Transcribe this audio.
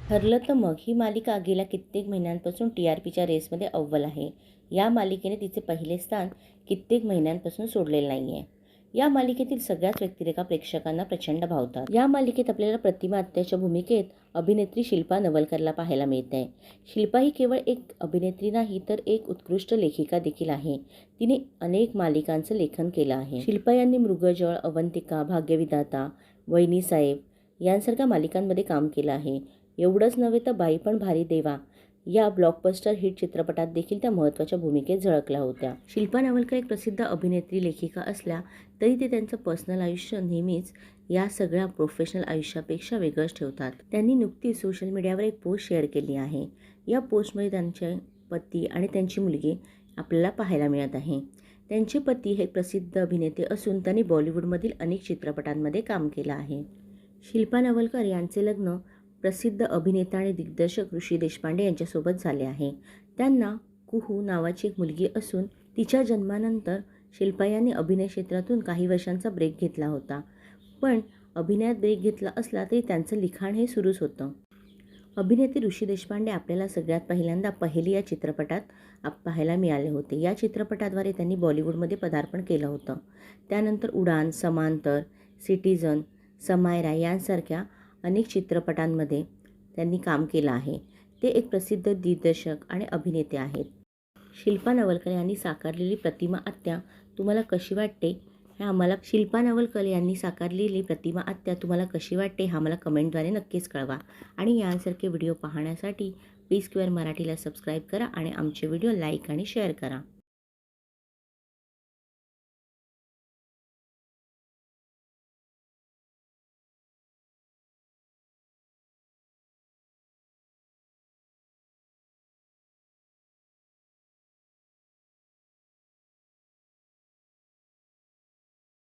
ठरलं तर मग ही मालिका गेल्या कित्येक महिन्यांपासून TRPच्या रेसमध्ये अव्वल आहे. या मालिकेने तिचे पहिले स्थान कित्येक महिन्यांपासून सोडलेले नाही आहे. या मालिकेतील सगळ्याच व्यक्तिरेखा प्रेक्षकांना प्रचंड भावतात. या मालिकेत आपल्याला प्रतिमा आत्याच्या भूमिकेत अभिनेत्री शिल्पा नवलकरला पाहायला मिळते. शिल्पा ही केवळ एक अभिनेत्री नाही तर एक उत्कृष्ट लेखिका देखील आहे. तिने अनेक मालिकांचं लेखन केलं आहे. शिल्पा यांनी मृगजळ, अवंतिका, भाग्यविधाता, वहिनीसाहेब यांसारख्या मालिकांमध्ये काम केलं आहे. एवढंच नव्हे तर बाई पण भारी देवा या ब्लॉकबस्टर हिट चित्रपटात देखील त्या महत्त्वाच्या भूमिकेत झळकल्या होत्या. शिल्पा नवलकर एक प्रसिद्ध अभिनेत्री लेखिका असल्या तरी ते त्यांचं पर्सनल आयुष्य नेहमीच या सगळ्या प्रोफेशनल आयुष्यापेक्षा वेगळंच ठेवतात. त्यांनी नुकतीच सोशल मीडियावर एक पोस्ट शेअर केली आहे. या पोस्टमध्ये त्यांचे पती आणि त्यांची मुलगी आपल्याला पाहायला मिळत आहे. त्यांचे पती हे प्रसिद्ध अभिनेते असून त्यांनी बॉलिवूडमधील अनेक चित्रपटांमध्ये काम केलं आहे. शिल्पा नवलकर यांचे लग्न प्रसिद्ध अभिनेता आणि दिग्दर्शक ऋषी देशपांडे यांच्यासोबत झाले आहे. त्यांना कुहू नावाची एक मुलगी असून तिच्या जन्मानंतर शिल्पा यांनी अभिनय क्षेत्रातून काही वर्षांचा ब्रेक घेतला होता. पण अभिनयात ब्रेक घेतला असला तरी त्यांचं लिखाण हे सुरूच होतं. अभिनेते ऋषी देशपांडे आपल्याला सगळ्यात पहिल्यांदा पहेली या चित्रपटात पाहायला मिळाले होते. या चित्रपटाद्वारे त्यांनी बॉलिवूडमध्ये पदार्पण केलं होतं. त्यानंतर उडान, समांतर, सिटिझन, समायरा यांसारख्या अनेक चित्रपटांमध्ये त्यांनी काम केलं आहे. ते एक प्रसिद्ध दिग्दर्शक आणि अभिनेते आहेत. शिल्पा नवलकर यांनी साकारलेली प्रतिमा आत्या तुम्हाला कशी वाटते शिल्पा नवलकर यांनी साकारलेली प्रतिमा आत्या तुम्हाला कशी वाटते हा मला कमेंटद्वारे नक्कीच कळवा. आणि यासारखे व्हिडिओ पाहण्यासाठी PSquare मराठीला सबस्क्राईब करा आणि आमचे व्हिडिओ लाईक आणि शेअर करा.